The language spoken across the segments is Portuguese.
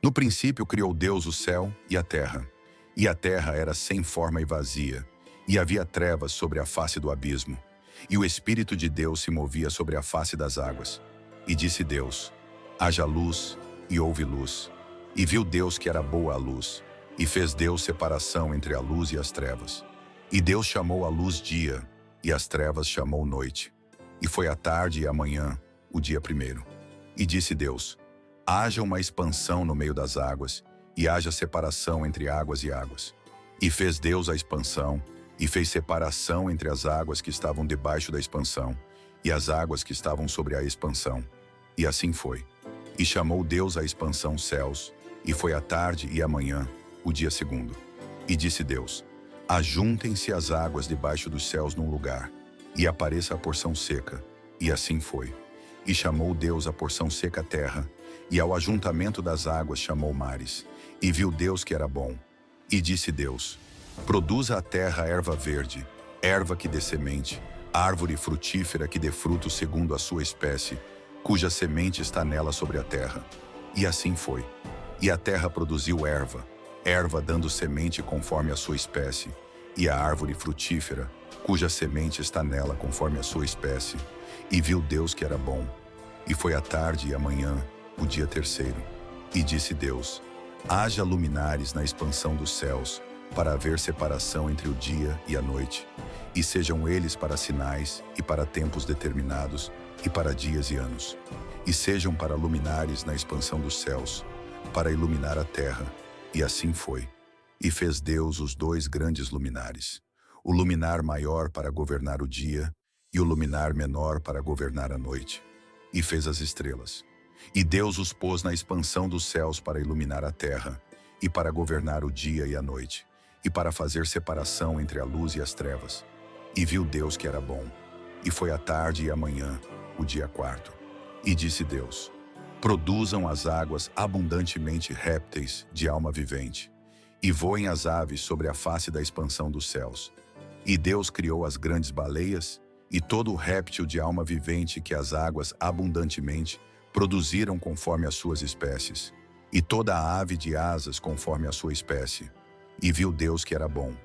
No princípio criou Deus o céu e a terra era sem forma e vazia, e havia trevas sobre a face do abismo, e o Espírito de Deus se movia sobre a face das águas. E disse Deus: haja luz, e houve luz. E viu Deus que era boa a luz, e fez Deus separação entre a luz e as trevas. E Deus chamou a luz dia, e as trevas chamou noite. E foi a tarde e a manhã, o dia primeiro. E disse Deus: haja uma expansão no meio das águas, e haja separação entre águas e águas. E fez Deus a expansão, e fez separação entre as águas que estavam debaixo da expansão, e as águas que estavam sobre a expansão. E assim foi. E chamou Deus a expansão céus, e foi a tarde e a manhã, o dia segundo. E disse Deus: ajuntem-se as águas debaixo dos céus num lugar, e apareça a porção seca. E assim foi. E chamou Deus a porção seca a terra, e ao ajuntamento das águas chamou mares. E viu Deus que era bom. E disse Deus: produza a terra erva verde, erva que dê semente, árvore frutífera que dê fruto segundo a sua espécie, cuja semente está nela sobre a terra. E assim foi. E a terra produziu erva, erva dando semente conforme a sua espécie, e a árvore frutífera, cuja semente está nela conforme a sua espécie. E viu Deus que era bom. E foi a tarde e a manhã, o dia terceiro. E disse Deus: haja luminares na expansão dos céus, para haver separação entre o dia e a noite, e sejam eles para sinais e para tempos determinados, e para dias e anos. E sejam para luminares na expansão dos céus, para iluminar a terra. E assim foi. E fez Deus os dois grandes luminares, o luminar maior para governar o dia, e o luminar menor para governar a noite. E fez as estrelas. E Deus os pôs na expansão dos céus para iluminar a terra, e para governar o dia e a noite, e para fazer separação entre a luz e as trevas. E viu Deus que era bom. E foi a tarde e a manhã, o dia quarto. E disse Deus: produzam as águas abundantemente répteis de alma vivente, e voem as aves sobre a face da expansão dos céus. E Deus criou as grandes baleias, e todo o réptil de alma vivente que as águas abundantemente produziram conforme as suas espécies, e toda a ave de asas conforme a sua espécie. E viu Deus que era bom.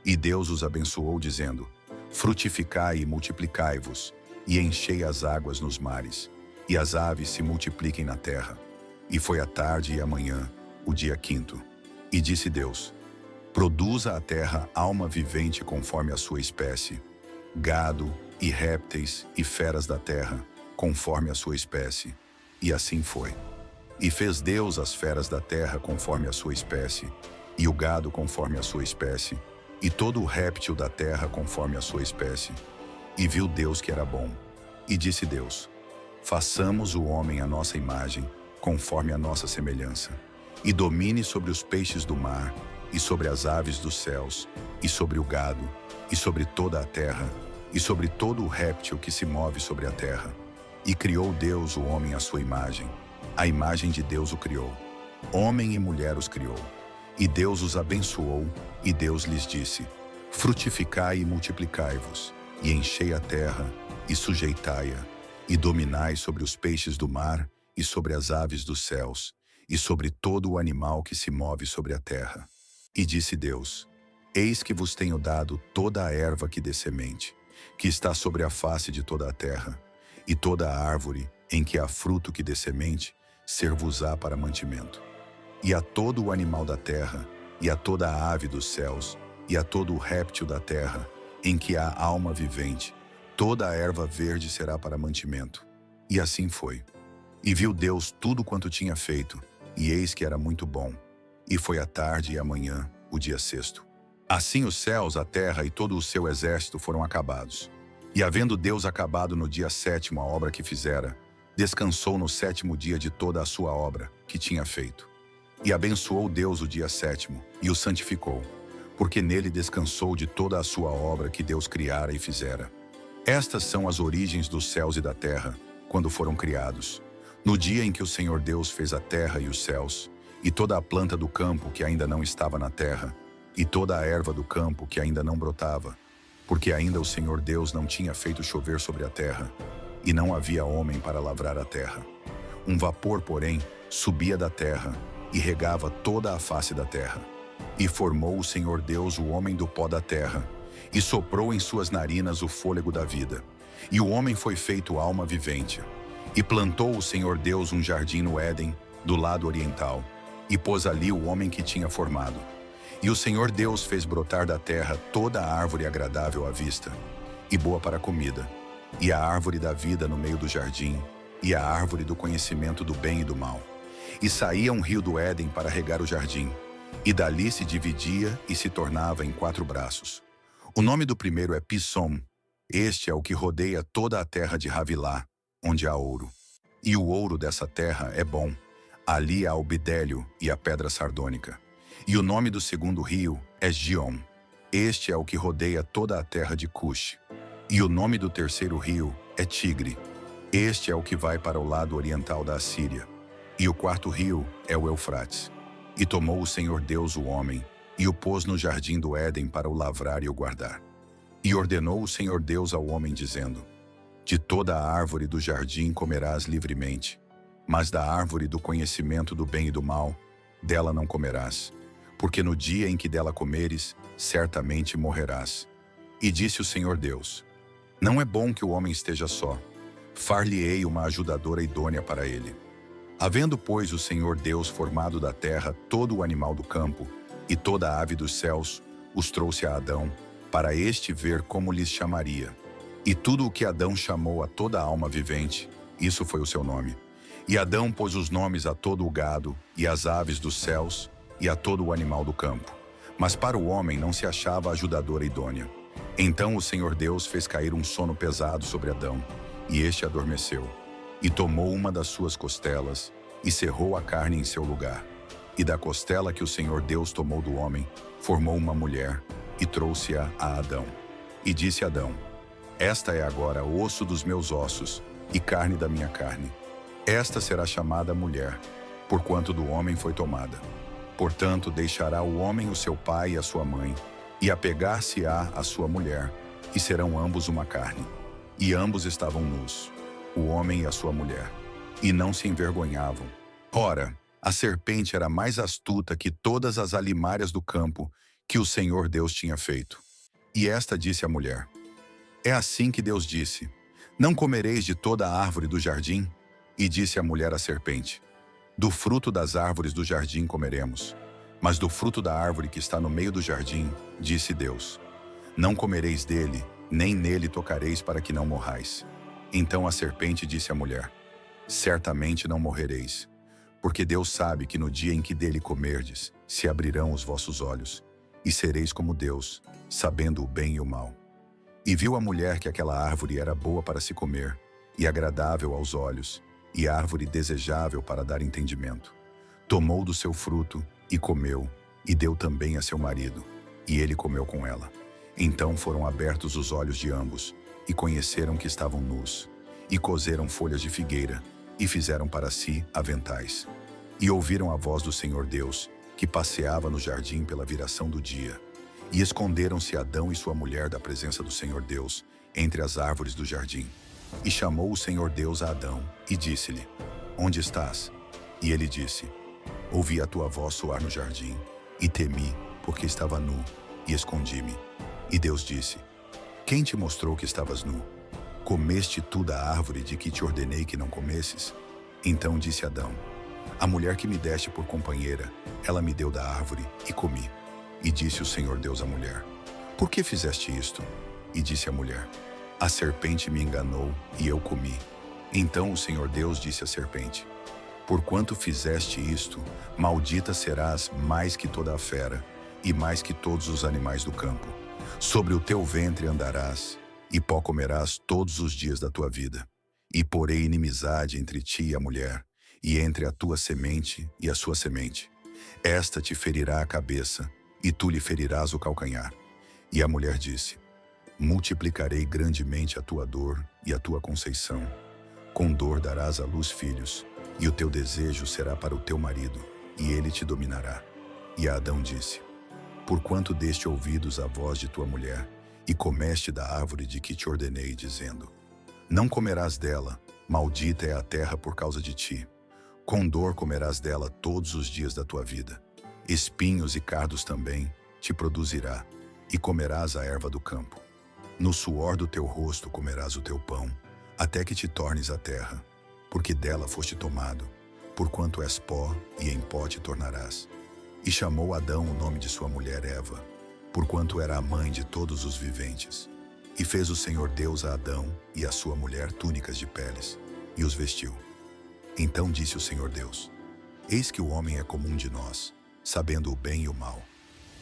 E Deus os abençoou, dizendo: frutificai e multiplicai-vos, e enchei as águas nos mares, e as aves se multipliquem na terra. E foi a tarde e a manhã, o dia quinto. E disse Deus: produza a terra alma vivente conforme a sua espécie, gado e répteis e feras da terra, conforme a sua espécie. E assim foi. E fez Deus as feras da terra conforme a sua espécie, e o gado conforme a sua espécie, e todo o réptil da terra conforme a sua espécie. E viu Deus que era bom. E disse Deus: façamos o homem à nossa imagem, conforme a nossa semelhança, e domine sobre os peixes do mar, e sobre as aves dos céus, e sobre o gado, e sobre toda a terra, e sobre todo o réptil que se move sobre a terra. E criou Deus o homem à sua imagem. A imagem de Deus o criou. Homem e mulher os criou. E Deus os abençoou, e Deus lhes disse: frutificai e multiplicai-vos, e enchei a terra, e sujeitai-a, e dominai sobre os peixes do mar, e sobre as aves dos céus, e sobre todo o animal que se move sobre a terra. E disse Deus: eis que vos tenho dado toda a erva que dê semente, que está sobre a face de toda a terra, e toda a árvore em que há fruto que dê semente, ser-vos-á para mantimento. E a todo o animal da terra, e a toda a ave dos céus, e a todo o réptil da terra, em que há alma vivente, toda a erva verde será para mantimento. E assim foi. E viu Deus tudo quanto tinha feito, e eis que era muito bom. E foi a tarde e a manhã, o dia sexto. Assim os céus, a terra e todo o seu exército foram acabados. E havendo Deus acabado no dia sétimo a obra que fizera, descansou no sétimo dia de toda a sua obra que tinha feito. E abençoou Deus o dia sétimo, e o santificou, porque nele descansou de toda a sua obra que Deus criara e fizera. Estas são as origens dos céus e da terra, quando foram criados, no dia em que o Senhor Deus fez a terra e os céus, e toda a planta do campo que ainda não estava na terra, e toda a erva do campo que ainda não brotava, porque ainda o Senhor Deus não tinha feito chover sobre a terra, e não havia homem para lavrar a terra. Um vapor, porém, subia da terra, e regava toda a face da terra. E formou o Senhor Deus o homem do pó da terra, e soprou em suas narinas o fôlego da vida. E o homem foi feito alma vivente. E plantou o Senhor Deus um jardim no Éden, do lado oriental, e pôs ali o homem que tinha formado. E o Senhor Deus fez brotar da terra toda a árvore agradável à vista, e boa para a comida, e a árvore da vida no meio do jardim, e a árvore do conhecimento do bem e do mal. E saía um rio do Éden para regar o jardim, e dali se dividia e se tornava em 4 braços. O nome do primeiro é Pissom. Este é o que rodeia toda a terra de Havilá, onde há ouro. E o ouro dessa terra é bom. Ali há o bidélio e a pedra sardônica. E o nome do segundo rio é Giom. Este é o que rodeia toda a terra de Cush. E o nome do terceiro rio é Tigre. Este é o que vai para o lado oriental da Assíria. E o quarto rio é o Eufrates. E tomou o Senhor Deus o homem, e o pôs no jardim do Éden para o lavrar e o guardar. E ordenou o Senhor Deus ao homem, dizendo: de toda a árvore do jardim comerás livremente, mas da árvore do conhecimento do bem e do mal, dela não comerás, porque no dia em que dela comeres, certamente morrerás. E disse o Senhor Deus: não é bom que o homem esteja só, far-lhe-ei uma ajudadora idônea para ele. Havendo, pois, o Senhor Deus formado da terra todo o animal do campo e toda a ave dos céus, os trouxe a Adão, para este ver como lhes chamaria. E tudo o que Adão chamou a toda a alma vivente, isso foi o seu nome. E Adão pôs os nomes a todo o gado, e às aves dos céus, e a todo o animal do campo. Mas para o homem não se achava ajudadora idônea. Então o Senhor Deus fez cair um sono pesado sobre Adão, e este adormeceu. E tomou uma das suas costelas, e cerrou a carne em seu lugar. E da costela que o Senhor Deus tomou do homem, formou uma mulher, e trouxe-a a Adão. E disse Adão: esta é agora osso dos meus ossos, e carne da minha carne. Esta será chamada mulher, porquanto do homem foi tomada. Portanto, deixará o homem o seu pai e a sua mãe, e apegar-se-á à sua mulher, e serão ambos uma carne. E ambos estavam nus, o homem e a sua mulher, e não se envergonhavam. Ora, a serpente era mais astuta que todas as alimárias do campo que o Senhor Deus tinha feito. E esta disse à mulher: é assim que Deus disse: não comereis de toda a árvore do jardim? E disse a mulher à serpente: do fruto das árvores do jardim comeremos, mas do fruto da árvore que está no meio do jardim, disse Deus: não comereis dele, nem nele tocareis, para que não morrais. Então a serpente disse à mulher: certamente não morrereis, porque Deus sabe que no dia em que dele comerdes, se abrirão os vossos olhos, e sereis como Deus, sabendo o bem e o mal. E viu a mulher que aquela árvore era boa para se comer, e agradável aos olhos, e árvore desejável para dar entendimento. Tomou do seu fruto, e comeu, e deu também a seu marido, e ele comeu com ela. Então foram abertos os olhos de ambos, e conheceram que estavam nus, e coseram folhas de figueira, e fizeram para si aventais. E ouviram a voz do Senhor Deus, que passeava no jardim pela viração do dia. E esconderam-se Adão e sua mulher da presença do Senhor Deus, entre as árvores do jardim. E chamou o Senhor Deus a Adão, e disse-lhe: onde estás? E ele disse: ouvi a tua voz soar no jardim, e temi, porque estava nu, e escondi-me. E Deus disse: quem te mostrou que estavas nu? Comeste tu da árvore de que te ordenei que não comesses? Então disse Adão: a mulher que me deste por companheira, ela me deu da árvore, e comi. E disse o Senhor Deus à mulher: por que fizeste isto? E disse a mulher: a serpente me enganou, e eu comi. Então o Senhor Deus disse à serpente: porquanto fizeste isto, maldita serás mais que toda a fera, e mais que todos os animais do campo. Sobre o teu ventre andarás, e pó comerás todos os dias da tua vida. E porei inimizade entre ti e a mulher, e entre a tua semente e a sua semente. Esta te ferirá a cabeça, e tu lhe ferirás o calcanhar. E a mulher disse: multiplicarei grandemente a tua dor e a tua conceição. Com dor darás à luz filhos, e o teu desejo será para o teu marido, e ele te dominará. E a Adão disse: porquanto deste ouvidos à voz de tua mulher, e comeste da árvore de que te ordenei, dizendo: não comerás dela, maldita é a terra por causa de ti. Com dor comerás dela todos os dias da tua vida. Espinhos e cardos também te produzirá, e comerás a erva do campo. No suor do teu rosto comerás o teu pão, até que te tornes a terra, porque dela foste tomado, porquanto és pó, e em pó te tornarás. E chamou Adão o nome de sua mulher Eva, porquanto era a mãe de todos os viventes. E fez o Senhor Deus a Adão e a sua mulher túnicas de peles, e os vestiu. Então disse o Senhor Deus: Eis que o homem é como um de nós, sabendo o bem e o mal.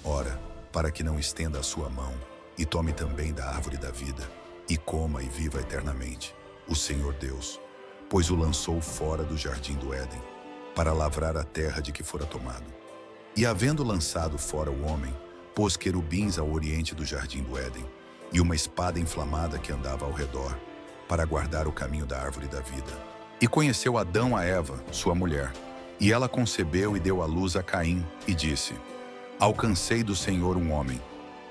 Ora, para que não estenda a sua mão, e tome também da árvore da vida, e coma e viva eternamente, o Senhor Deus, pois o lançou fora do jardim do Éden, para lavrar a terra de que fora tomado. E havendo lançado fora o homem, pôs querubins ao oriente do jardim do Éden, e uma espada inflamada que andava ao redor, para guardar o caminho da árvore da vida. E conheceu Adão a Eva, sua mulher, e ela concebeu e deu à luz a Caim, e disse: Alcancei do Senhor um homem,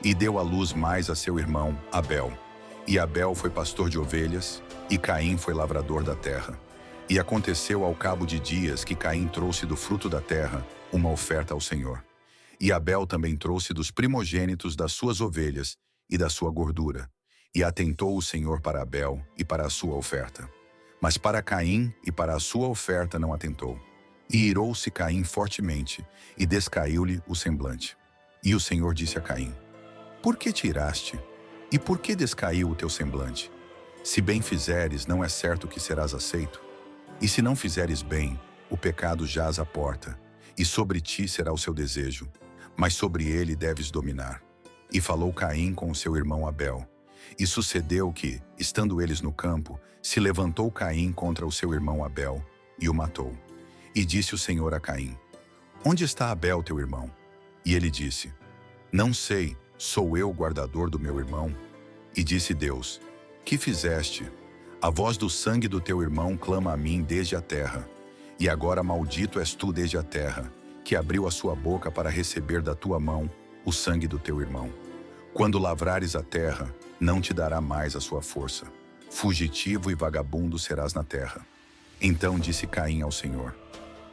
e deu à luz mais a seu irmão, Abel. E Abel foi pastor de ovelhas, e Caim foi lavrador da terra. E aconteceu ao cabo de dias que Caim trouxe do fruto da terra uma oferta ao Senhor. E Abel também trouxe dos primogênitos das suas ovelhas e da sua gordura. E atentou o Senhor para Abel e para a sua oferta. Mas para Caim e para a sua oferta não atentou. E irou-se Caim fortemente, e descaiu-lhe o semblante. E o Senhor disse a Caim: Por que te iraste? E por que descaiu o teu semblante? Se bem fizeres, não é certo que serás aceito? E se não fizeres bem, o pecado jaz à porta, e sobre ti será o seu desejo, mas sobre ele deves dominar. E falou Caim com o seu irmão Abel. E sucedeu que, estando eles no campo, se levantou Caim contra o seu irmão Abel, e o matou. E disse o Senhor a Caim: Onde está Abel, teu irmão? E ele disse: Não sei, sou eu o guardador do meu irmão? E disse Deus: Que fizeste? A voz do sangue do teu irmão clama a mim desde a terra. E agora maldito és tu desde a terra, que abriu a sua boca para receber da tua mão o sangue do teu irmão. Quando lavrares a terra, não te dará mais a sua força. Fugitivo e vagabundo serás na terra. Então disse Caim ao Senhor: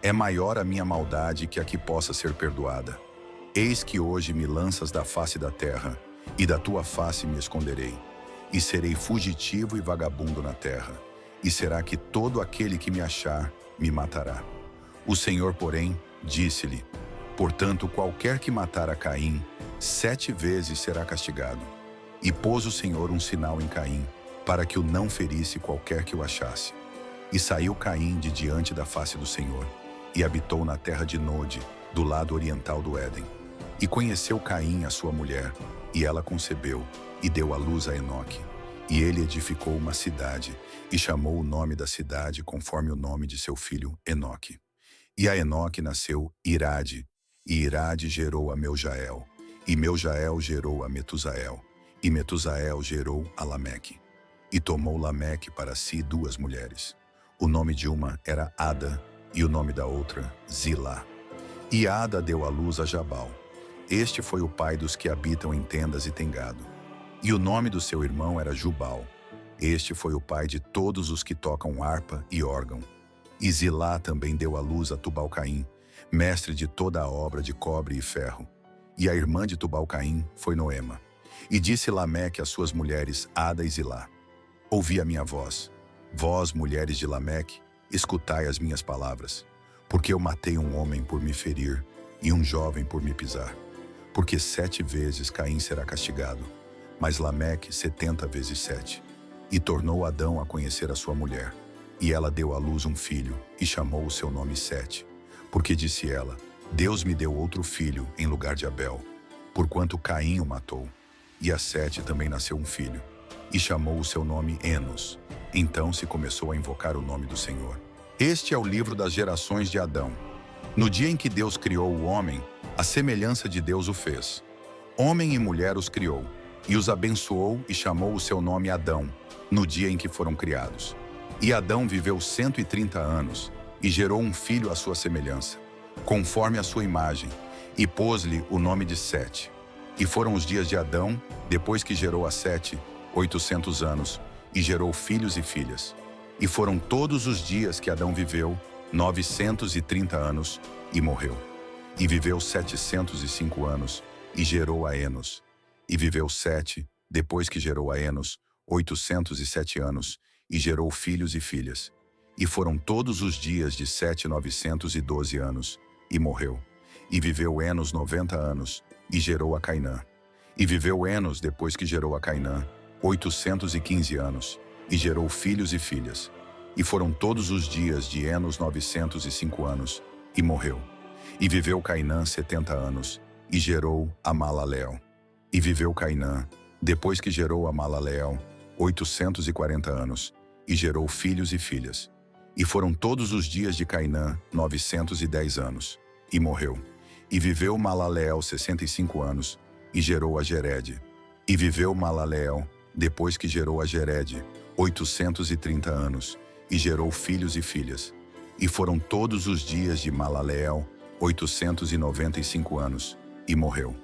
É maior a minha maldade que a que possa ser perdoada. Eis que hoje me lanças da face da terra, e da tua face me esconderei. E serei fugitivo e vagabundo na terra. E será que todo aquele que me achar me matará. O Senhor, porém, disse-lhe: Portanto, qualquer que matar a Caim, 7 vezes será castigado. E pôs o Senhor um sinal em Caim, para que o não ferisse qualquer que o achasse. E saiu Caim de diante da face do Senhor, e habitou na terra de Node, do lado oriental do Éden. E conheceu Caim a sua mulher, e ela concebeu, e deu à luz a Enoque. E ele edificou uma cidade, e chamou o nome da cidade conforme o nome de seu filho Enoque. E a Enoque nasceu Irade, e Irade gerou a Meujael, e Meujael gerou a Metusael, e Metusael gerou a Lameque. E tomou Lameque para si 2 mulheres. O nome de uma era Ada, e o nome da outra Zilá. E Ada deu à luz a Jabal. Este foi o pai dos que habitam em tendas e têm gado. E o nome do seu irmão era Jubal. Este foi o pai de todos os que tocam harpa e órgão. E Zilá também deu à luz a Tubal-Caim, mestre de toda a obra de cobre e ferro. E a irmã de Tubal-Caim foi Noema. E disse Lameque às suas mulheres Ada e Zilá: Ouvi a minha voz. Vós, mulheres de Lameque, escutai as minhas palavras. Porque eu matei um homem por me ferir, e um jovem por me pisar. Porque 7 vezes Caim será castigado, mas Lameque 70 vezes 7. E tornou Adão a conhecer a sua mulher. E ela deu à luz um filho, e chamou o seu nome Sete. Porque disse ela: Deus me deu outro filho em lugar de Abel, porquanto Caim o matou. E a Sete também nasceu um filho, e chamou o seu nome Enos. Então se começou a invocar o nome do Senhor. Este é o livro das gerações de Adão. No dia em que Deus criou o homem, a semelhança de Deus o fez. Homem e mulher os criou, e os abençoou e chamou o seu nome Adão, no dia em que foram criados. E Adão viveu 130 anos, e gerou um filho à sua semelhança, conforme a sua imagem, e pôs-lhe o nome de Sete. E foram os dias de Adão, depois que gerou a Sete, 800 anos, e gerou filhos e filhas. E foram todos os dias que Adão viveu, 930 anos, e morreu. E viveu 705 anos, e gerou a Enos. E viveu Sete, depois que gerou a Enos, 807 anos, e gerou filhos e filhas. E foram todos os dias de Sete 912 anos, e morreu. E viveu Enos 90 anos, e gerou a Cainã. E viveu Enos, depois que gerou a Cainã, 815 anos, e gerou filhos e filhas. E foram todos os dias de Enos 905 anos, e morreu. E viveu Cainã 70 anos, e gerou a Malaleel. E viveu Cainã, depois que gerou a Malaleel, 840 anos, e gerou filhos e filhas. E foram todos os dias de Cainã 910 anos, e morreu. E viveu Malaleel 65 anos, e gerou a Jered. E viveu Malaleel, depois que gerou a Jered, 830 anos, e gerou filhos e filhas. E foram todos os dias de Malaleel 895 anos, e morreu.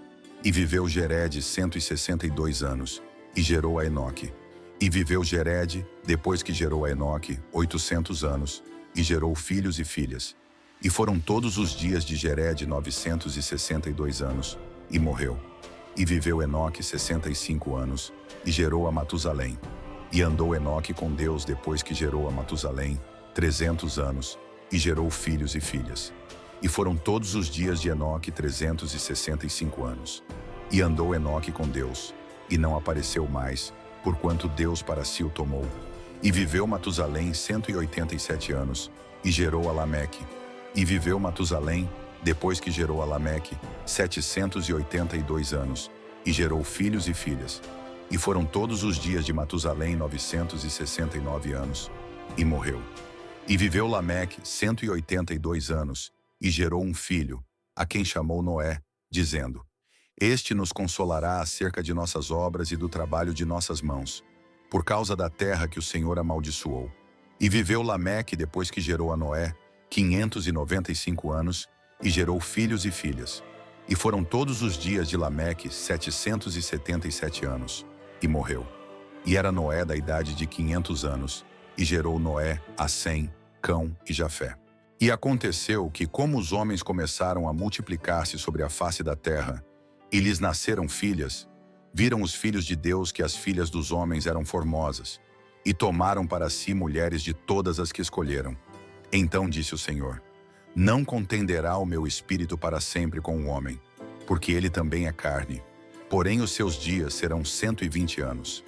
E viveu Jered 162 anos, e gerou a Enoque. E viveu Jered, depois que gerou a Enoque, 800 anos, e gerou filhos e filhas. E foram todos os dias de Jered 962 anos, e morreu. E viveu Enoque 65 anos, e gerou a Matusalém. E andou Enoque com Deus depois que gerou a Matusalém, 300 anos, e gerou filhos e filhas. E foram todos os dias de Enoque 365 anos. E andou Enoque com Deus, e não apareceu mais, porquanto Deus para si o tomou. E viveu Matusalém 187 anos, e gerou a Lameque. E viveu Matusalém, depois que gerou a Lameque, 782 anos, e gerou filhos e filhas. E foram todos os dias de Matusalém 969 anos, e morreu. E viveu Lameque 182 anos, e gerou um filho, a quem chamou Noé, dizendo: Este nos consolará acerca de nossas obras e do trabalho de nossas mãos, por causa da terra que o Senhor amaldiçoou. E viveu Lameque depois que gerou a Noé, 595 anos, e gerou filhos e filhas. E foram todos os dias de Lameque 777 anos, e morreu. E era Noé da idade de 500 anos, e gerou Noé a Sem, Cão e Jafé. E aconteceu que, como os homens começaram a multiplicar-se sobre a face da terra, e lhes nasceram filhas, viram os filhos de Deus que as filhas dos homens eram formosas, e tomaram para si mulheres de todas as que escolheram. Então disse o Senhor: Não contenderá o meu espírito para sempre com o homem, porque ele também é carne. Porém os seus dias serão 120 anos.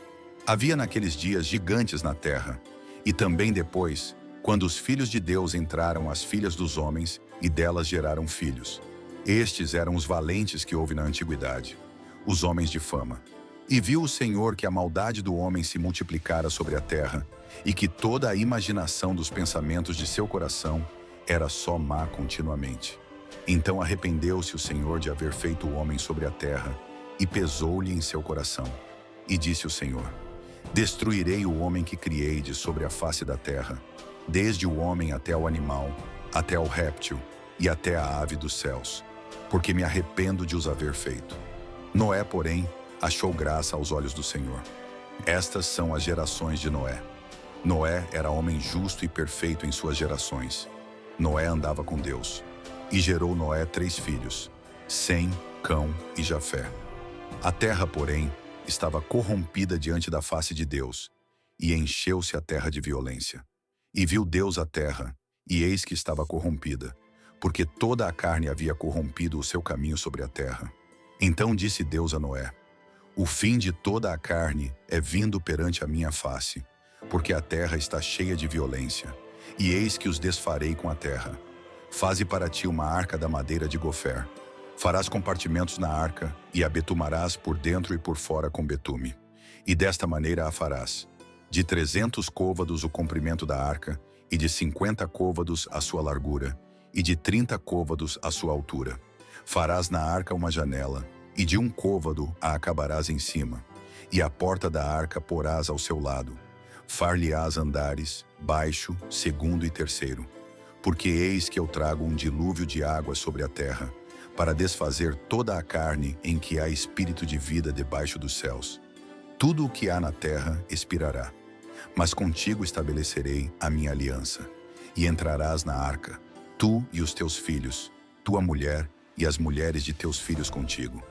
Havia naqueles dias gigantes na terra, e também depois, quando os filhos de Deus entraram as filhas dos homens, e delas geraram filhos. Estes eram os valentes que houve na antiguidade, os homens de fama. E viu o Senhor que a maldade do homem se multiplicara sobre a terra, e que toda a imaginação dos pensamentos de seu coração era só má continuamente. Então arrependeu-se o Senhor de haver feito o homem sobre a terra, e pesou-lhe em seu coração. E disse o Senhor: Destruirei o homem que criei de sobre a face da terra, desde o homem até o animal, até o réptil e até a ave dos céus, porque me arrependo de os haver feito. Noé, porém, achou graça aos olhos do Senhor. Estas são as gerações de Noé. Noé era homem justo e perfeito em suas gerações. Noé andava com Deus. E gerou Noé 3 filhos, Sem, Cão e Jafé. A terra, porém, estava corrompida diante da face de Deus, e encheu-se a terra de violência. E viu Deus a terra, e eis que estava corrompida, porque toda a carne havia corrompido o seu caminho sobre a terra. Então disse Deus a Noé: O fim de toda a carne é vindo perante a minha face, porque a terra está cheia de violência, e eis que os desfarei com a terra. Faze para ti uma arca da madeira de gofer. Farás compartimentos na arca, e a betumarás por dentro e por fora com betume. E desta maneira a farás: de 300 côvados o comprimento da arca, e de 50 côvados a sua largura, e de 30 côvados a sua altura. Farás na arca uma janela, e de 1 côvado a acabarás em cima, e a porta da arca porás ao seu lado. Far-lhe-ás andares, baixo, segundo e terceiro. Porque eis que eu trago um dilúvio de água sobre a terra, para desfazer toda a carne em que há espírito de vida debaixo dos céus. Tudo o que há na terra expirará. Mas contigo estabelecerei a minha aliança, e entrarás na arca, tu e os teus filhos, tua mulher e as mulheres de teus filhos contigo.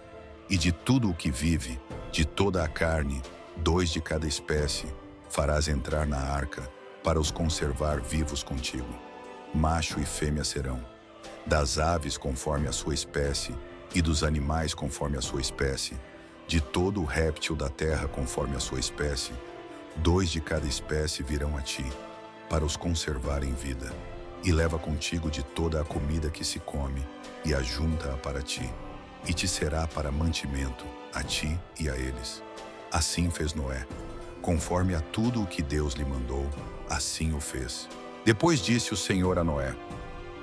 E de tudo o que vive, de toda a carne, 2 de cada espécie, farás entrar na arca, para os conservar vivos contigo. Macho e fêmea serão. Das aves conforme a sua espécie, e dos animais conforme a sua espécie, de todo o réptil da terra conforme a sua espécie, 2 de cada espécie virão a ti, para os conservar em vida. E leva contigo de toda a comida que se come, e ajunta-a para ti, e te será para mantimento, a ti e a eles. Assim fez Noé, conforme a tudo o que Deus lhe mandou, assim o fez. Depois disse o Senhor a Noé: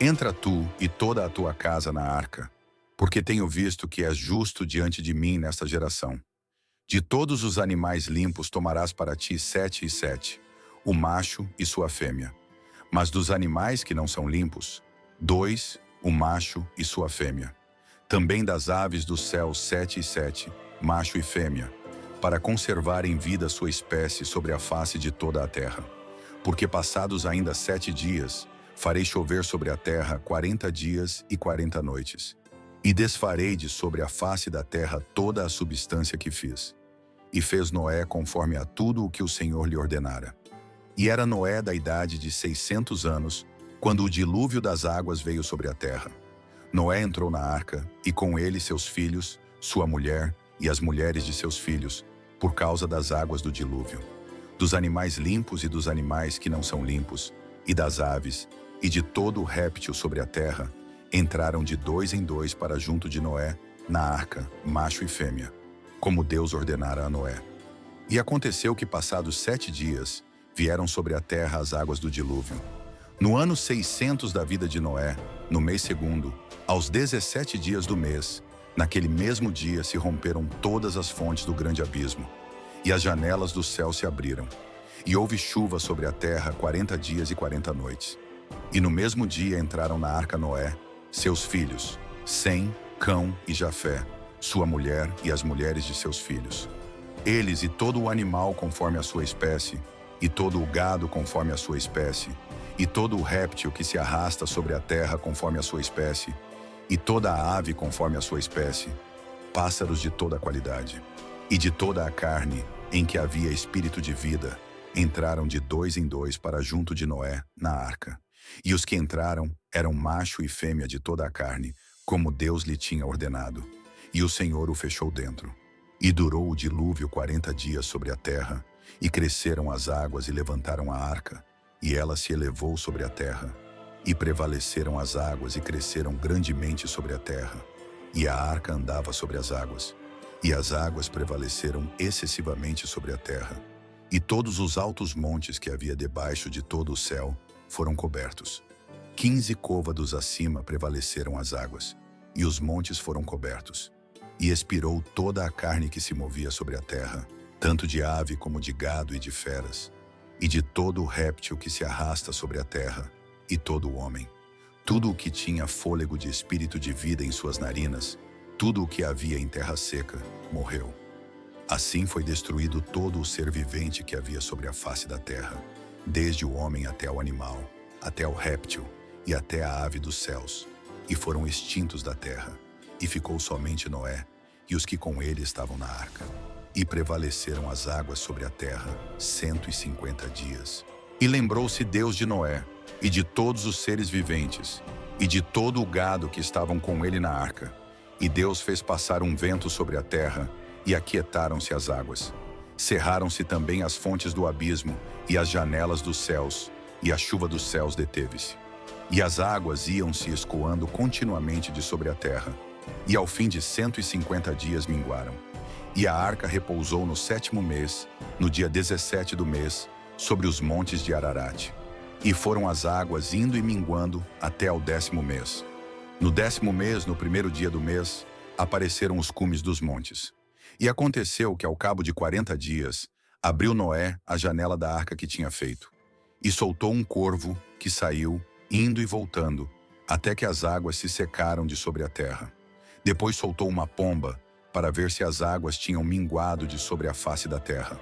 Entra tu e toda a tua casa na arca, porque tenho visto que és justo diante de mim nesta geração. De todos os animais limpos tomarás para ti 7 e 7, o macho e sua fêmea. Mas dos animais que não são limpos, 2, o macho e sua fêmea. Também das aves dos céus 7 e 7, macho e fêmea, para conservar em vida sua espécie sobre a face de toda a terra. Porque passados ainda 7 dias, farei chover sobre a terra 40 dias e 40 noites. E desfarei de sobre a face da terra toda a substância que fiz. E fez Noé conforme a tudo o que o Senhor lhe ordenara. E era Noé da idade de 600 anos, quando o dilúvio das águas veio sobre a terra. Noé entrou na arca, e com ele seus filhos, sua mulher e as mulheres de seus filhos, por causa das águas do dilúvio. Dos animais limpos e dos animais que não são limpos, e das aves, e de todo o réptil sobre a terra, entraram de 2 em 2 para junto de Noé, na arca, macho e fêmea, como Deus ordenara a Noé. E aconteceu que, passados 7 dias, vieram sobre a terra as águas do dilúvio. No ano 600 da vida de Noé, no mês segundo, aos 17 dias do mês, naquele mesmo dia se romperam todas as fontes do grande abismo, e as janelas do céu se abriram. E houve chuva sobre a terra 40 dias e 40 noites. E no mesmo dia entraram na arca Noé, seus filhos, Sem, Cão e Jafé, sua mulher e as mulheres de seus filhos. Eles e todo o animal conforme a sua espécie, e todo o gado conforme a sua espécie, e todo o réptil que se arrasta sobre a terra conforme a sua espécie, e toda a ave conforme a sua espécie, pássaros de toda a qualidade. E de toda a carne, em que havia espírito de vida, entraram de 2 em 2 para junto de Noé, na arca. E os que entraram eram macho e fêmea de toda a carne, como Deus lhe tinha ordenado. E o Senhor o fechou dentro. E durou o dilúvio 40 dias sobre a terra, e cresceram as águas e levantaram a arca, e ela se elevou sobre a terra. E prevaleceram as águas e cresceram grandemente sobre a terra. E a arca andava sobre as águas. E as águas prevaleceram excessivamente sobre a terra. E todos os altos montes que havia debaixo de todo o céu foram cobertos. 15 côvados acima prevaleceram as águas, e os montes foram cobertos. E expirou toda a carne que se movia sobre a terra, tanto de ave como de gado e de feras, e de todo o réptil que se arrasta sobre a terra, e todo o homem. Tudo o que tinha fôlego de espírito de vida em suas narinas, tudo o que havia em terra seca, morreu. Assim foi destruído todo o ser vivente que havia sobre a face da terra, desde o homem até o animal, até o réptil e até a ave dos céus, e foram extintos da terra, e ficou somente Noé e os que com ele estavam na arca. E prevaleceram as águas sobre a terra 150 dias. E lembrou-se Deus de Noé, e de todos os seres viventes, e de todo o gado que estavam com ele na arca. E Deus fez passar um vento sobre a terra, e aquietaram-se as águas. Cerraram-se também as fontes do abismo, e as janelas dos céus, e a chuva dos céus deteve-se. E as águas iam se escoando continuamente de sobre a terra, e ao fim de 150 dias minguaram. E a arca repousou no 7º mês, no dia 17 do mês, sobre os montes de Ararate. E foram as águas indo e minguando até ao 10º mês. No 10º mês, no 1º dia do mês, apareceram os cumes dos montes. E aconteceu que, ao cabo de 40 dias, abriu Noé a janela da arca que tinha feito. E soltou um corvo, que saiu, indo e voltando, até que as águas se secaram de sobre a terra. Depois soltou uma pomba, para ver se as águas tinham minguado de sobre a face da terra.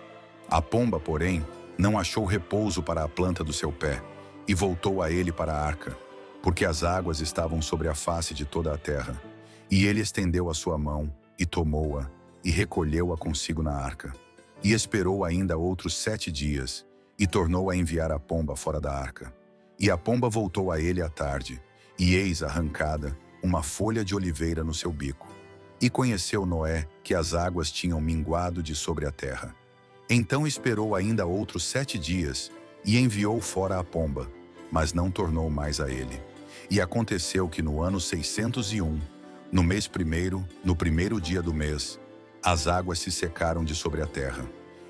A pomba, porém, não achou repouso para a planta do seu pé, e voltou a ele para a arca, porque as águas estavam sobre a face de toda a terra. E ele estendeu a sua mão, e tomou-a, e recolheu-a consigo na arca. E esperou ainda outros 7 dias, e tornou a enviar a pomba fora da arca. E a pomba voltou a ele à tarde, e eis arrancada uma folha de oliveira no seu bico. E conheceu Noé que as águas tinham minguado de sobre a terra. Então esperou ainda outros 7 dias, e enviou fora a pomba, mas não tornou mais a ele. E aconteceu que no ano 601, no mês primeiro, no primeiro dia do mês, as águas se secaram de sobre a terra.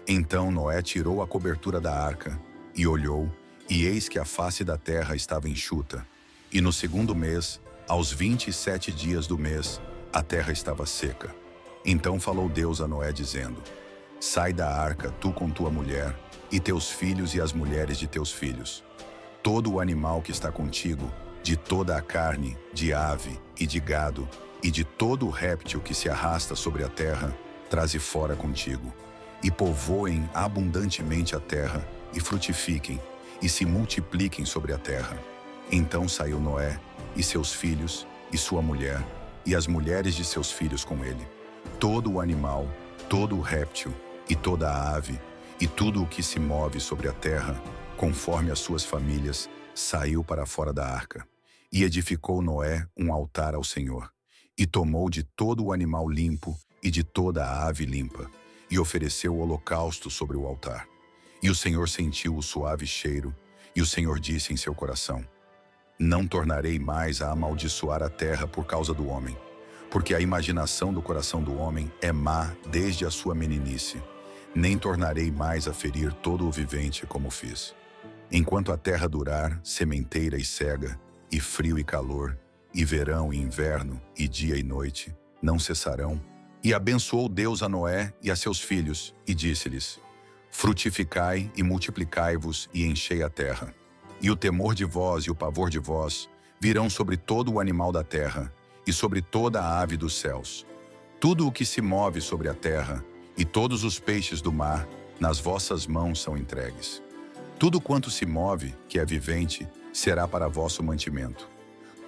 Então Noé tirou a cobertura da arca, e olhou, e eis que a face da terra estava enxuta. E no segundo mês, aos 27 dias do mês, a terra estava seca. Então falou Deus a Noé, dizendo: Sai da arca, tu com tua mulher, e teus filhos e as mulheres de teus filhos. Todo o animal que está contigo, de toda a carne, de ave e de gado, e de todo o réptil que se arrasta sobre a terra, traze fora contigo. E povoem abundantemente a terra, e frutifiquem, e se multipliquem sobre a terra. Então saiu Noé, e seus filhos, e sua mulher, e as mulheres de seus filhos com ele. Todo o animal, todo o réptil, e toda a ave, e tudo o que se move sobre a terra, conforme as suas famílias, saiu para fora da arca. E edificou Noé um altar ao Senhor, e tomou de todo o animal limpo e de toda a ave limpa, e ofereceu o holocausto sobre o altar. E o Senhor sentiu o suave cheiro, e o Senhor disse em seu coração: Não tornarei mais a amaldiçoar a terra por causa do homem, porque a imaginação do coração do homem é má desde a sua meninice. Nem tornarei mais a ferir todo o vivente como fiz. Enquanto a terra durar, sementeira e cega, e frio e calor, e verão e inverno, e dia e noite, não cessarão. E abençoou Deus a Noé e a seus filhos, e disse-lhes: Frutificai e multiplicai-vos e enchei a terra. E o temor de vós e o pavor de vós virão sobre todo o animal da terra, e sobre toda a ave dos céus. Tudo o que se move sobre a terra, e todos os peixes do mar, nas vossas mãos são entregues. Tudo quanto se move, que é vivente, será para vosso mantimento.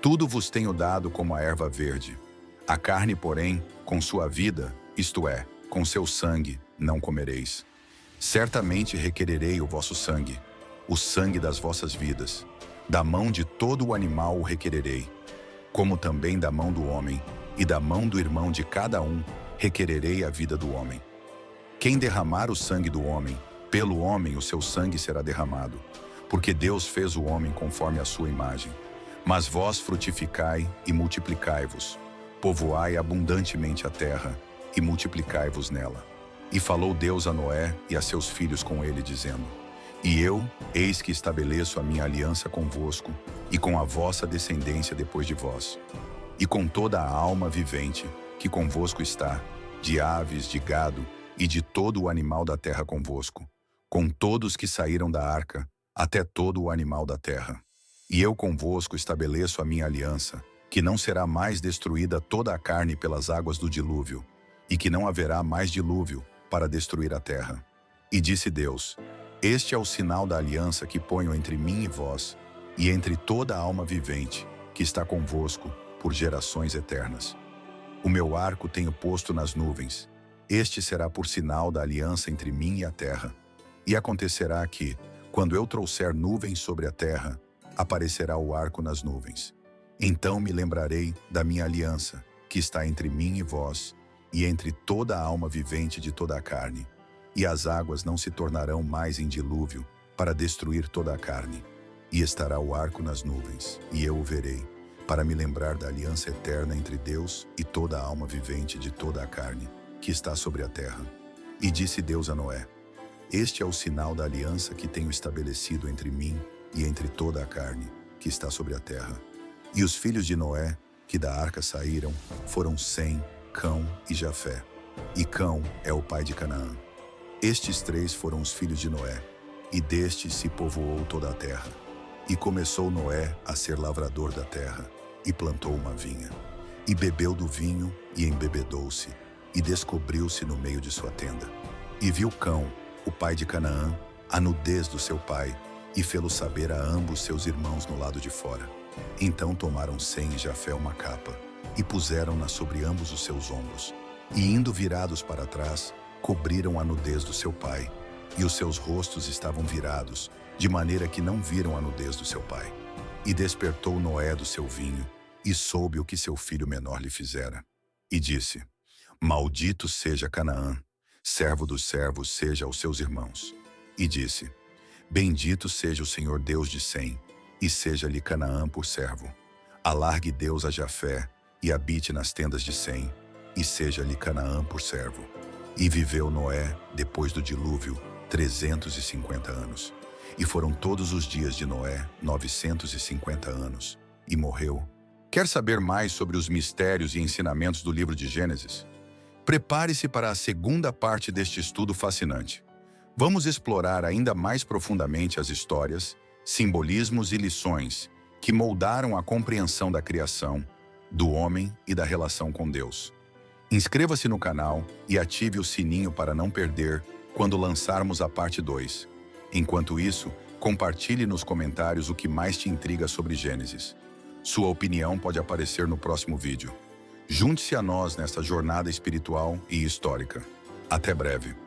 Tudo vos tenho dado como a erva verde. A carne, porém, com sua vida, isto é, com seu sangue, não comereis. Certamente requererei o vosso sangue, o sangue das vossas vidas. Da mão de todo o animal o requererei, como também da mão do homem, e da mão do irmão de cada um requererei a vida do homem. Quem derramar o sangue do homem, pelo homem o seu sangue será derramado, porque Deus fez o homem conforme a sua imagem. Mas vós frutificai e multiplicai-vos, povoai abundantemente a terra, e multiplicai-vos nela. E falou Deus a Noé e a seus filhos com ele, dizendo: E eu, eis que estabeleço a minha aliança convosco, e com a vossa descendência depois de vós, e com toda a alma vivente que convosco está, de aves, de gado, e de todo o animal da terra convosco, com todos que saíram da arca, até todo o animal da terra. E eu convosco estabeleço a minha aliança, que não será mais destruída toda a carne pelas águas do dilúvio, e que não haverá mais dilúvio para destruir a terra. E disse Deus: Este é o sinal da aliança que ponho entre mim e vós, e entre toda a alma vivente, que está convosco por gerações eternas. O meu arco tenho posto nas nuvens. Este será por sinal da aliança entre mim e a terra. E acontecerá que, quando eu trouxer nuvens sobre a terra, aparecerá o arco nas nuvens. Então me lembrarei da minha aliança, que está entre mim e vós, e entre toda a alma vivente de toda a carne. E as águas não se tornarão mais em dilúvio, para destruir toda a carne. E estará o arco nas nuvens, e eu o verei, para me lembrar da aliança eterna entre Deus e toda a alma vivente de toda a carne, que está sobre a terra. E disse Deus a Noé: Este é o sinal da aliança que tenho estabelecido entre mim e entre toda a carne, que está sobre a terra. E os filhos de Noé, que da arca saíram, foram Sem, Cão e Jafé. E Cão é o pai de Canaã. Estes 3 foram os filhos de Noé, e destes se povoou toda a terra. E começou Noé a ser lavrador da terra, e plantou uma vinha. E bebeu do vinho, e embebedou-se, e descobriu-se no meio de sua tenda. E viu Cão, o pai de Canaã, a nudez do seu pai, e fê-lo saber a ambos seus irmãos no lado de fora. Então tomaram Sem e Jafé uma capa, e puseram-na sobre ambos os seus ombros, e indo virados para trás, cobriram a nudez do seu pai, e os seus rostos estavam virados, de maneira que não viram a nudez do seu pai. E despertou Noé do seu vinho, e soube o que seu filho menor lhe fizera. E disse: Maldito seja Canaã, servo dos servos seja aos seus irmãos. E disse: Bendito seja o Senhor Deus de Sem, e seja-lhe Canaã por servo. Alargue Deus a Jafé, e habite nas tendas de Sem, e seja-lhe Canaã por servo. E viveu Noé, depois do dilúvio, 350 anos. E foram todos os dias de Noé 950 anos, e morreu. Quer saber mais sobre os mistérios e ensinamentos do livro de Gênesis? Prepare-se para a segunda parte deste estudo fascinante. Vamos explorar ainda mais profundamente as histórias, simbolismos e lições que moldaram a compreensão da criação, do homem e da relação com Deus. Inscreva-se no canal e ative o sininho para não perder quando lançarmos a parte 2. Enquanto isso, compartilhe nos comentários o que mais te intriga sobre Gênesis. Sua opinião pode aparecer no próximo vídeo. Junte-se a nós nesta jornada espiritual e histórica. Até breve.